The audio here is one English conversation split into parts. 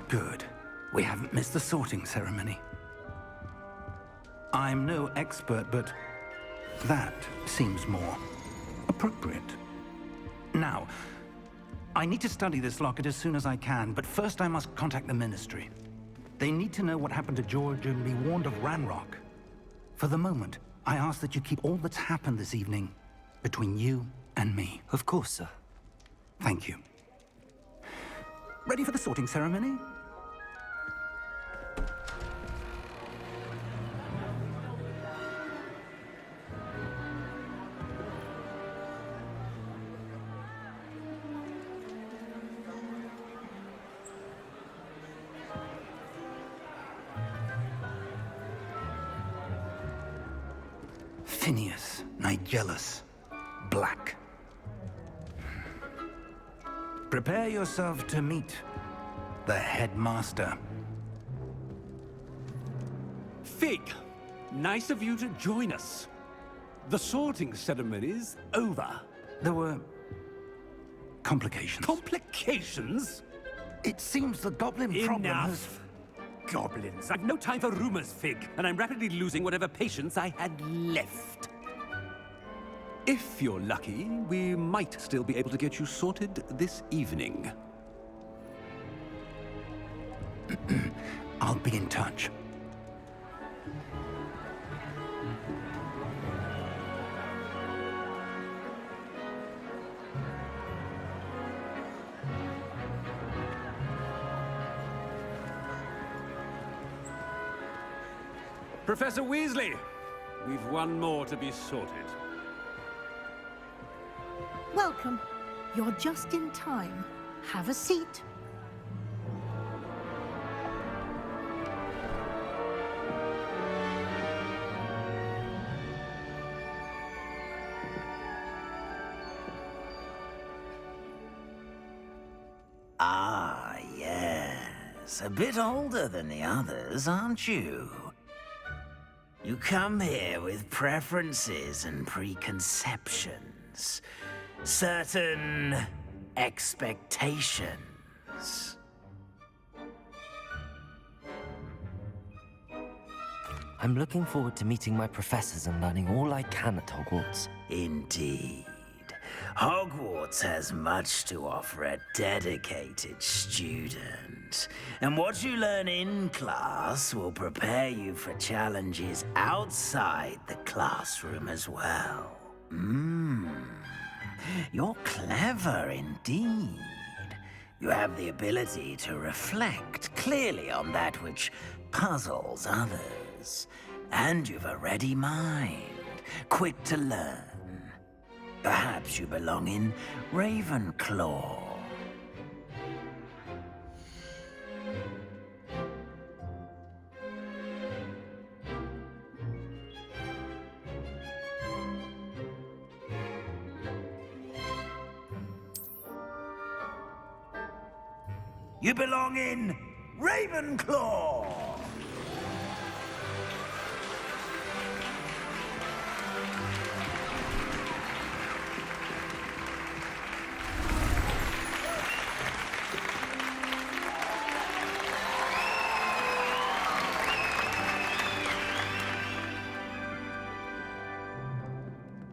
Good. We haven't missed the sorting ceremony. I'm no expert, but that seems more appropriate. Now, I need to study this locket as soon as I can, but first I must contact the Ministry. They need to know what happened to George and be warned of Ranrock. For the moment, I ask that you keep all that's happened this evening between you and me. Of course, sir. Thank you. Ready for the sorting ceremony? Phineas, Nigellus, Black. Prepare yourself to meet the headmaster. Fig, nice of you to join us. The sorting ceremony's over. There were complications. Complications? It seems the goblin problem has... Enough! Goblins. I've no time for rumors, Fig, and I'm rapidly losing whatever patience I had left. If you're lucky, we might still be able to get you sorted this evening. I'll be in touch. Professor Weasley, we've one more to be sorted. Welcome. You're just in time. Have a seat. Ah, yes. A bit older than the others, aren't you? You come here with preferences and preconceptions. Certain expectations. I'm looking forward to meeting my professors and learning all I can at Hogwarts. Indeed. Hogwarts has much to offer a dedicated student. And what you learn in class will prepare you for challenges outside the classroom as well. You're clever indeed. You have the ability to reflect clearly on that which puzzles others. And you've a ready mind, quick to learn. Perhaps you belong in Ravenclaw. You belong in Ravenclaw!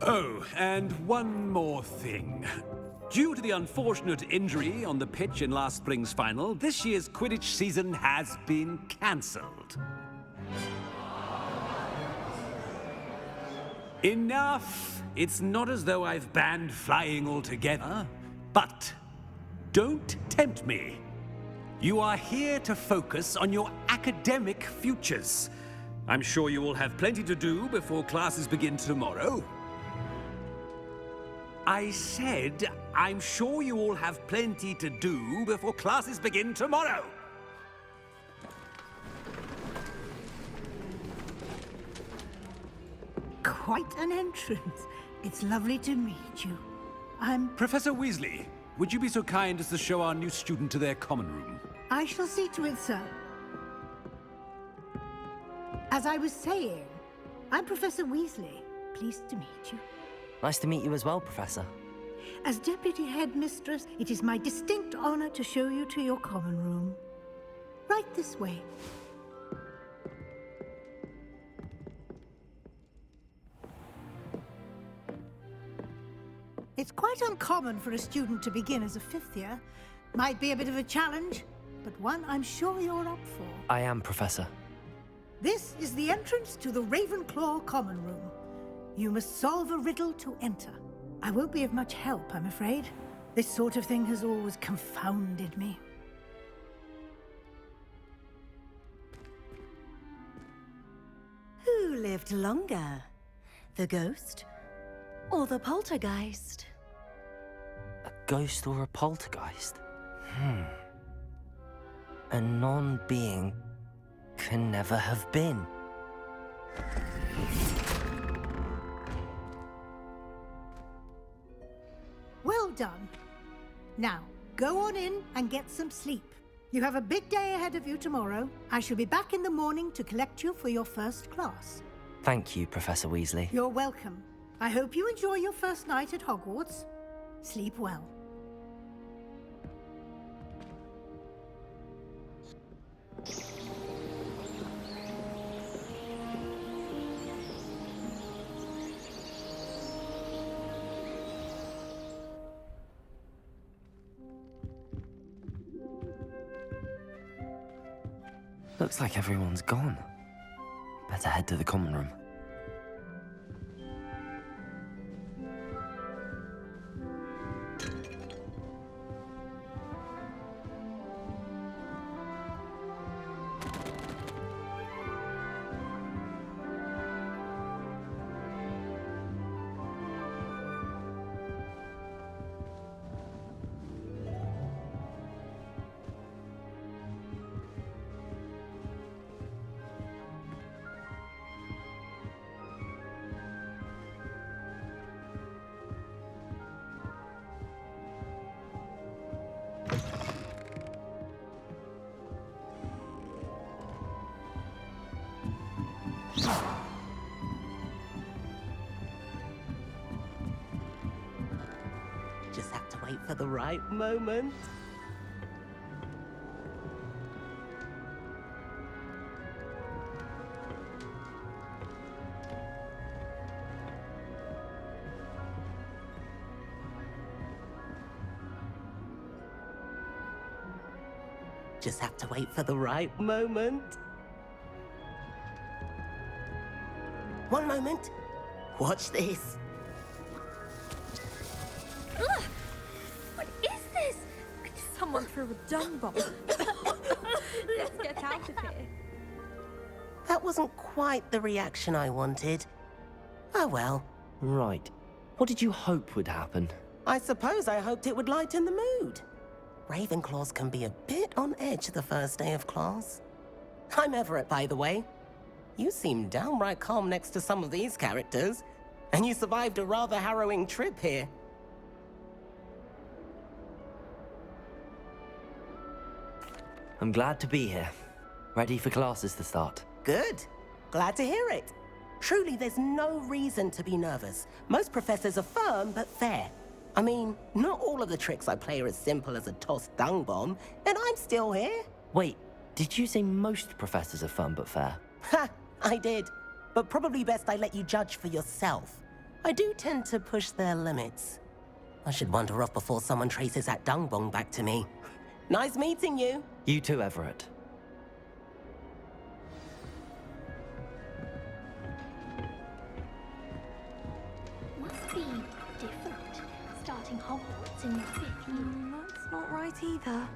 Oh, and one more thing. Due to the unfortunate injury on the pitch in last spring's final, this year's Quidditch season has been cancelled. Enough! It's not as though I've banned flying altogether, but don't tempt me. You are here to focus on your academic futures. I'm sure you will have plenty to do before classes begin tomorrow. I said, I'm sure you all have plenty to do before classes begin tomorrow. Quite an entrance. It's lovely to meet you. Professor Weasley, would you be so kind as to show our new student to their common room? I shall see to it, sir. As I was saying, I'm Professor Weasley. Pleased to meet you. Nice to meet you as well, Professor. As Deputy Headmistress, it is my distinct honor to show you to your common room. Right this way. It's quite uncommon for a student to begin as a fifth year. Might be a bit of a challenge, but one I'm sure you're up for. I am, Professor. This is the entrance to the Ravenclaw Common Room. You must solve a riddle to enter. I won't be of much help, I'm afraid. This sort of thing has always confounded me. Who lived longer? The ghost or the poltergeist? A ghost or a poltergeist? A non-being can never have been. Well done. Now, go on in and get some sleep. You have a big day ahead of you tomorrow. I shall be back in the morning to collect you for your first class. Thank you, Professor Weasley. You're welcome. I hope you enjoy your first night at Hogwarts. Sleep well. Looks like everyone's gone. Better head to the common room. Just have to wait for the right moment. Just have to wait for the right moment. One moment. Watch this. Ugh! What is this? Someone threw a dung bomb. Let's get out of here. That wasn't quite the reaction I wanted. Oh well. Right. What did you hope would happen? I suppose I hoped it would lighten the mood. Ravenclaws can be a bit on edge the first day of class. I'm Everett, by the way. You seem downright calm next to some of these characters, and you survived a rather harrowing trip here. I'm glad to be here. Ready for classes to start. Good. Glad to hear it. Truly, there's no reason to be nervous. Most professors are firm but fair. I mean, not all of the tricks I play are as simple as a tossed dung bomb, and I'm still here. Wait, did you say most professors are fun but fair? Ha! I did. But probably best I let you judge for yourself. I do tend to push their limits. I should wander off before someone traces that dung bomb back to me. Nice meeting you. You too, Everett. Must be different, starting Hogwarts in your 5th year. That's not right either.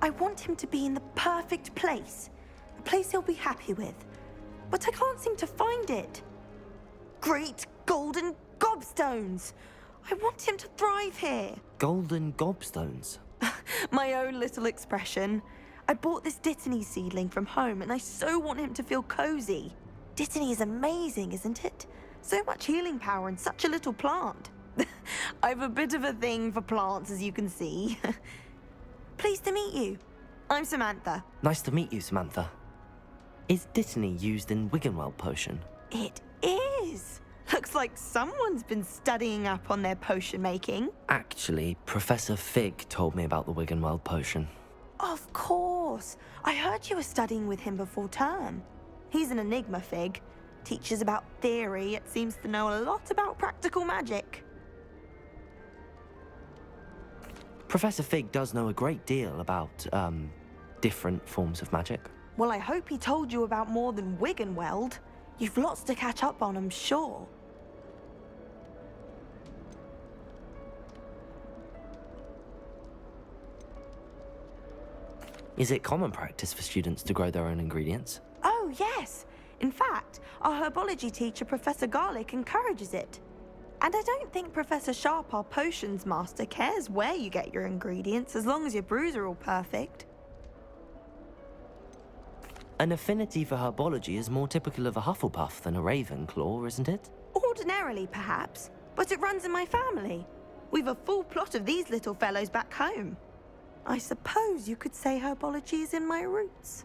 I want him to be in the perfect place. A place he'll be happy with. But I can't seem to find it. Great golden gobstones! I want him to thrive here. Golden gobstones. My own little expression. I bought this Dittany seedling from home and I so want him to feel cozy. Dittany is amazing, isn't it? So much healing power in such a little plant. I have a bit of a thing for plants, as you can see. Pleased to meet you. I'm Samantha. Nice to meet you, Samantha. Is Dittany used in Wiggenweld potion? It is! Looks like someone's been studying up on their potion making. Actually, Professor Fig told me about the Wiggenweld potion. Of course! I heard you were studying with him before term. He's an enigma, Fig. Teaches about theory, yet seems to know a lot about practical magic. Professor Fig does know a great deal about, different forms of magic. Well, I hope he told you about more than Wiggenweld. You've lots to catch up on, I'm sure. Is it common practice for students to grow their own ingredients? Oh, yes. In fact, our herbology teacher, Professor Garlick, encourages it. And I don't think Professor Sharp, our potions master, cares where you get your ingredients as long as your brews are all perfect. An affinity for herbology is more typical of a Hufflepuff than a Ravenclaw, isn't it? Ordinarily, perhaps, but it runs in my family. We've a full plot of these little fellows back home. I suppose you could say herbology is in my roots.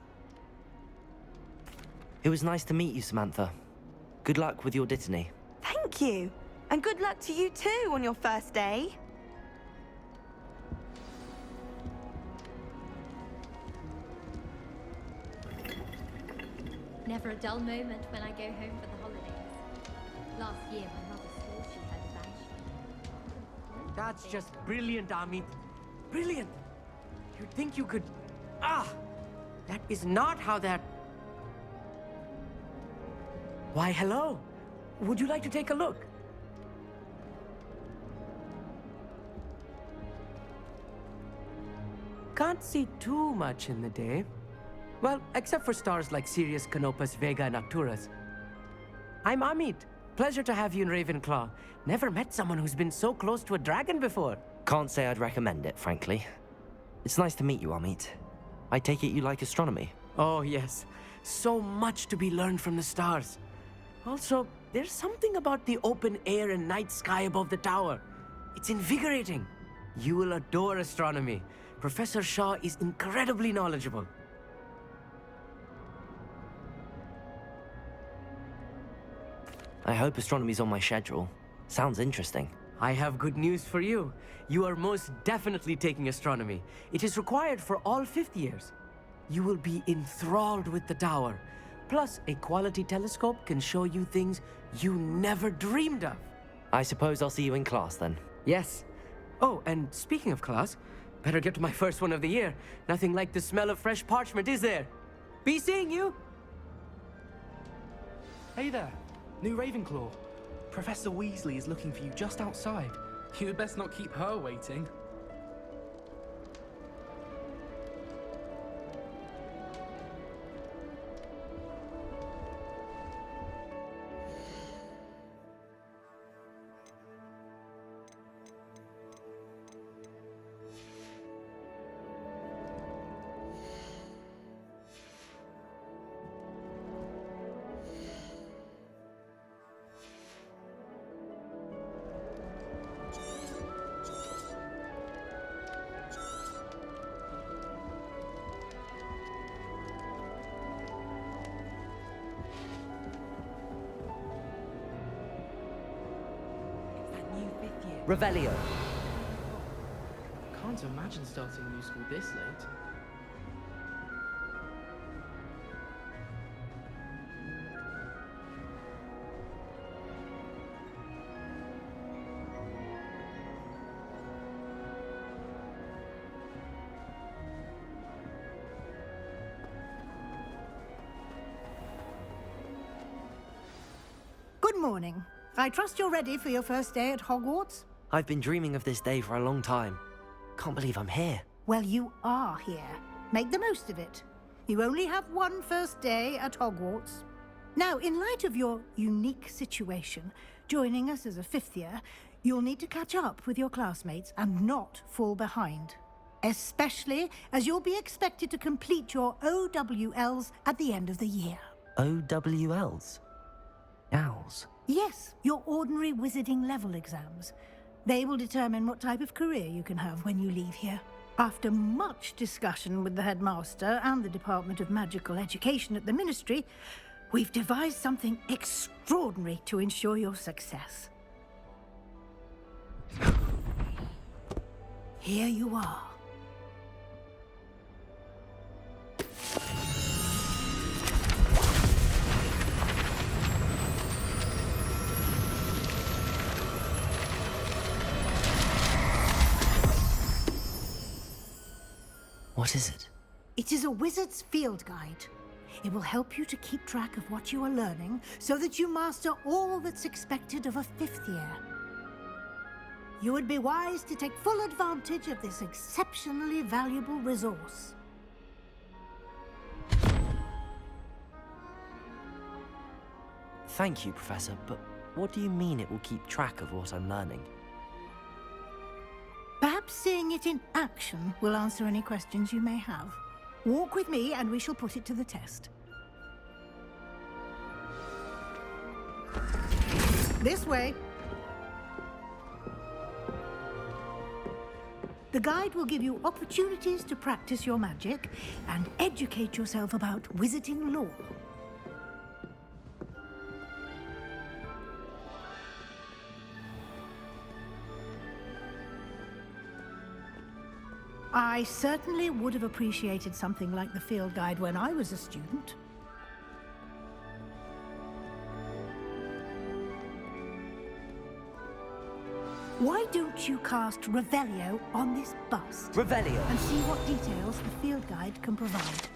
It was nice to meet you, Samantha. Good luck with your Dittany. Thank you. And good luck to you too on your first day. Never a dull moment when I go home for the holidays. Last year, my mother swore she heard a banshee. That's just brilliant, Amit. Brilliant! You'd think you could... Ah! That is not how that... Why, hello. Would you like to take a look? Can't see too much in the day. Well, except for stars like Sirius, Canopus, Vega, and Arcturus. I'm Amit. Pleasure to have you in Ravenclaw. Never met someone who's been so close to a dragon before. Can't say I'd recommend it, frankly. It's nice to meet you, Amit. I take it you like astronomy? Oh, yes. So much to be learned from the stars. Also, there's something about the open air and night sky above the tower. It's invigorating. You will adore astronomy. Professor Shaw is incredibly knowledgeable. I hope astronomy's on my schedule. Sounds interesting. I have good news for you. You are most definitely taking astronomy. It is required for all fifth years. You will be enthralled with the tower. Plus, a quality telescope can show you things you never dreamed of. I suppose I'll see you in class then. Yes. Oh, and speaking of class, better get to my first one of the year. Nothing like the smell of fresh parchment, is there? Be seeing you! Hey there, new Ravenclaw. Professor Weasley is looking for you just outside. You'd best not keep her waiting. Revelio. Can't imagine starting a new school this late. Good morning. I trust you're ready for your first day at Hogwarts? I've been dreaming of this day for a long time. Can't believe I'm here. Well, you are here. Make the most of it. You only have one first day at Hogwarts. Now, in light of your unique situation, joining us as a fifth year, you'll need to catch up with your classmates and not fall behind. Especially as you'll be expected to complete your OWLs at the end of the year. OWLs? Owls? Yes, your ordinary wizarding level exams. They will determine what type of career you can have when you leave here. After much discussion with the headmaster and the Department of Magical Education at the Ministry, we've devised something extraordinary to ensure your success. Here you are. What is it? It is a wizard's field guide. It will help you to keep track of what you are learning so that you master all that's expected of a 5th year. You would be wise to take full advantage of this exceptionally valuable resource. Thank you, Professor, but what do you mean it will keep track of what I'm learning? Perhaps seeing it in action will answer any questions you may have. Walk with me and we shall put it to the test. This way. The guide will give you opportunities to practice your magic and educate yourself about wizarding lore. I certainly would have appreciated something like the field guide when I was a student. Why don't you cast Revelio on this bust? Revelio! And see what details the field guide can provide.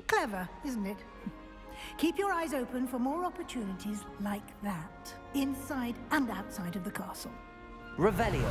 Clever, isn't it? Keep your eyes open for more opportunities like that, inside and outside of the castle. Revelio!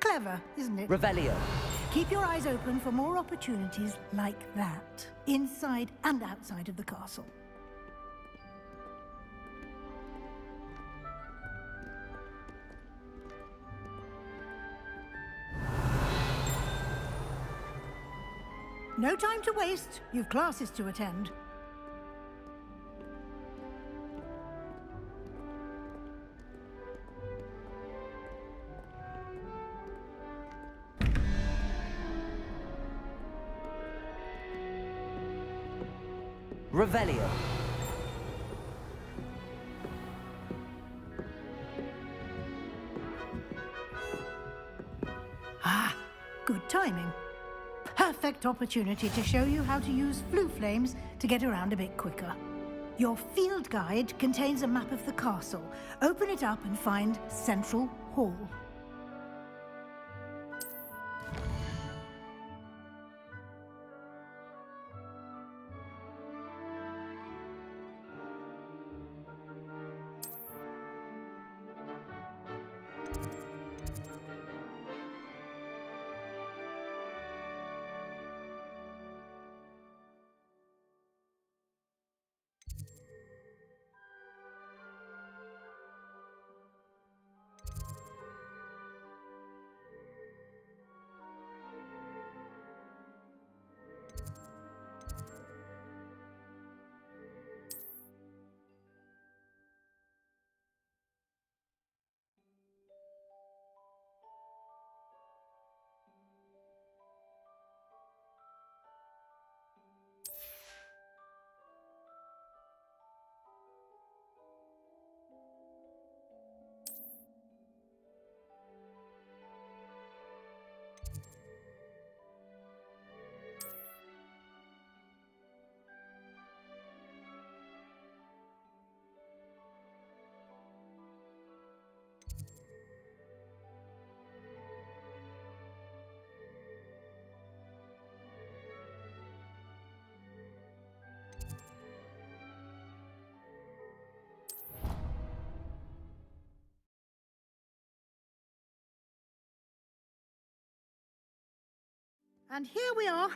Clever, isn't it? Revelio! Keep your eyes open for more opportunities like that, inside and outside of the castle. No time to waste. You've classes to attend. Revelio! timing. Perfect opportunity to show you how to use flue flames to get around a bit quicker. Your field guide contains a map of the castle. Open it up and find Central Hall. And here we are.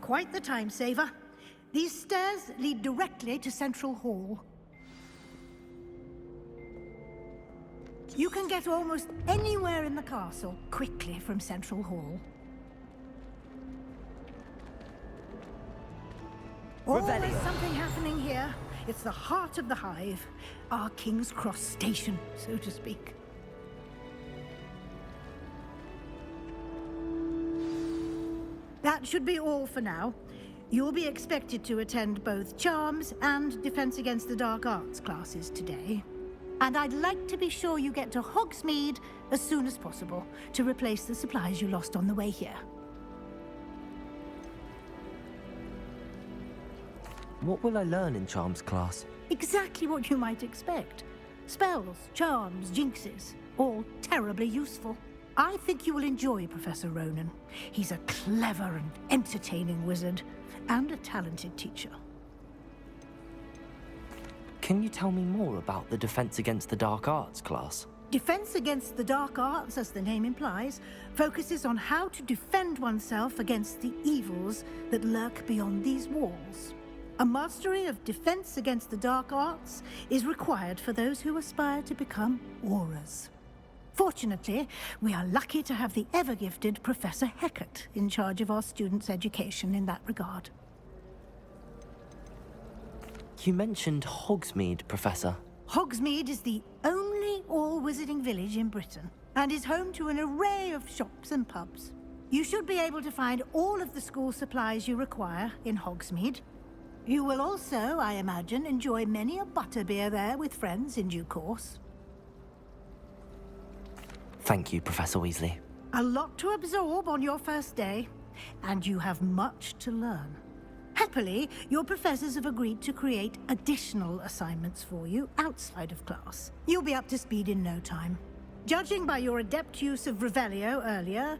Quite the time saver. These stairs lead directly to Central Hall. You can get almost anywhere in the castle quickly from Central Hall. Always something happening here. It's the heart of the hive. Our King's Cross station, so to speak. That should be all for now. You'll be expected to attend both Charms and Defense Against the Dark Arts classes today. And I'd like to be sure you get to Hogsmeade as soon as possible to replace the supplies you lost on the way here. What will I learn in Charms class? Exactly what you might expect. Spells, charms, jinxes, all terribly useful. I think you will enjoy Professor Ronan. He's a clever and entertaining wizard, and a talented teacher. Can you tell me more about the Defense Against the Dark Arts class? Defense Against the Dark Arts, as the name implies, focuses on how to defend oneself against the evils that lurk beyond these walls. A mastery of Defense Against the Dark Arts is required for those who aspire to become Aurors. Fortunately, we are lucky to have the ever-gifted Professor Hecat in charge of our students' education in that regard. You mentioned Hogsmeade, Professor. Hogsmeade is the only all-wizarding village in Britain, and is home to an array of shops and pubs. You should be able to find all of the school supplies you require in Hogsmeade. You will also, I imagine, enjoy many a butterbeer there with friends in due course. Thank you, Professor Weasley. A lot to absorb on your first day, and you have much to learn. Happily, your professors have agreed to create additional assignments for you outside of class. You'll be up to speed in no time. Judging by your adept use of Revelio earlier,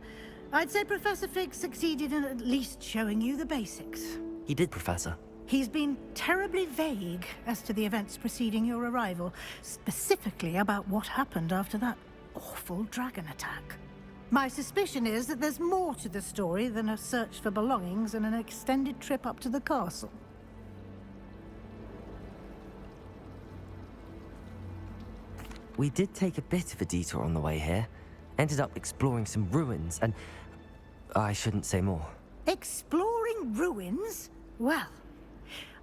I'd say Professor Fig succeeded in at least showing you the basics. He did, Professor. He's been terribly vague as to the events preceding your arrival, specifically about what happened after that awful dragon attack. My suspicion is that there's more to the story than a search for belongings and an extended trip up to the castle. We did take a bit of a detour on the way here. Ended up exploring some ruins and... I shouldn't say more. Exploring ruins? Well,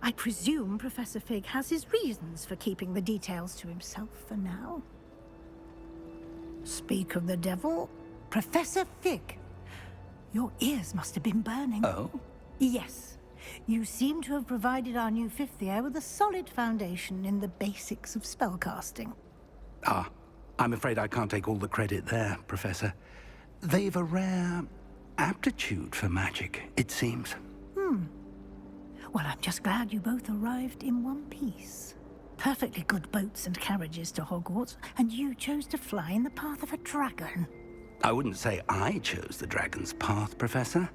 I presume Professor Fig has his reasons for keeping the details to himself for now. Speak of the devil, Professor Fig. Your ears must have been burning. Oh? Yes. You seem to have provided our new fifth year with a solid foundation in the basics of spellcasting. I'm afraid I can't take all the credit there, Professor. They've a rare aptitude for magic, it seems. Well, I'm just glad you both arrived in one piece. Perfectly good boats and carriages to Hogwarts, and you chose to fly in the path of a dragon. I wouldn't say I chose the dragon's path, Professor.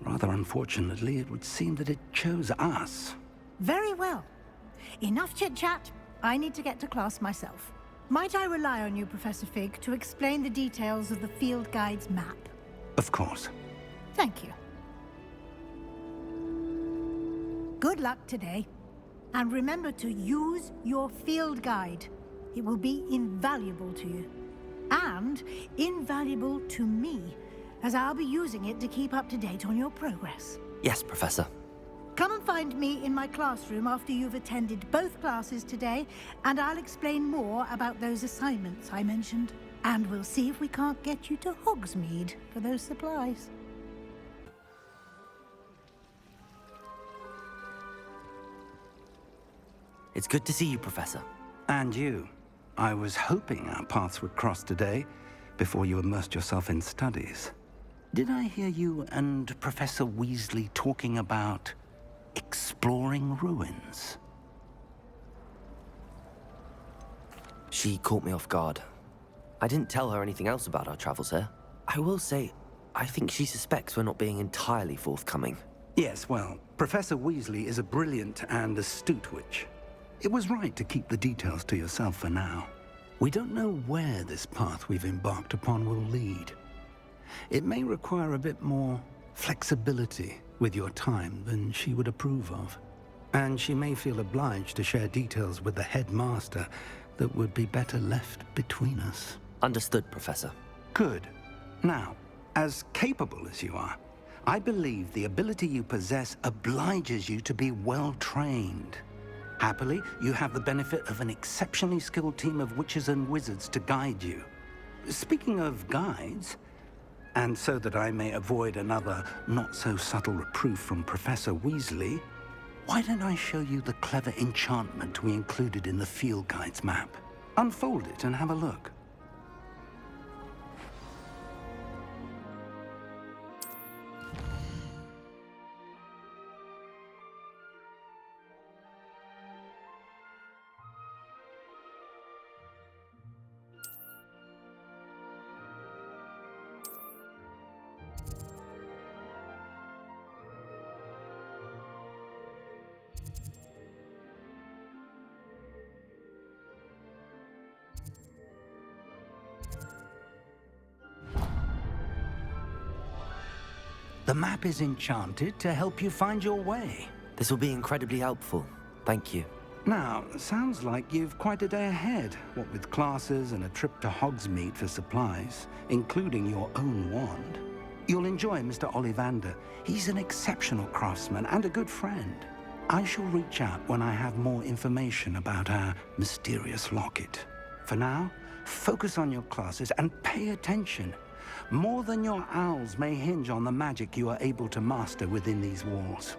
Rather unfortunately, it would seem that it chose us. Very well. Enough chit-chat. I need to get to class myself. Might I rely on you, Professor Fig, to explain the details of the field guide's map? Of course. Thank you. Good luck today. And remember to use your field guide. It will be invaluable to you. And invaluable to me, as I'll be using it to keep up to date on your progress. Yes, Professor. Come and find me in my classroom after you've attended both classes today, and I'll explain more about those assignments I mentioned. And we'll see if we can't get you to Hogsmeade for those supplies. It's good to see you, Professor. And you. I was hoping our paths would cross today, before you immersed yourself in studies. Did I hear you and Professor Weasley talking about exploring ruins? She caught me off guard. I didn't tell her anything else about our travels here. I will say, I think she suspects we're not being entirely forthcoming. Yes, well, Professor Weasley is a brilliant and astute witch. It was right to keep the details to yourself for now. We don't know where this path we've embarked upon will lead. It may require a bit more flexibility with your time than she would approve of. And she may feel obliged to share details with the headmaster that would be better left between us. Understood, Professor. Good. Now, as capable as you are, I believe the ability you possess obliges you to be well-trained. Happily, you have the benefit of an exceptionally skilled team of witches and wizards to guide you. Speaking of guides, and so that I may avoid another not-so-subtle reproof from Professor Weasley, why don't I show you the clever enchantment we included in the field guide's map? Unfold it and have a look. The map is enchanted to help you find your way. This will be incredibly helpful. Thank you. Now, sounds like you've quite a day ahead, what with classes and a trip to Hogsmeade for supplies, including your own wand. You'll enjoy Mr. Ollivander. He's an exceptional craftsman and a good friend. I shall reach out when I have more information about our mysterious locket. For now, focus on your classes and pay attention. More than your owls may hinge on the magic you are able to master within these walls.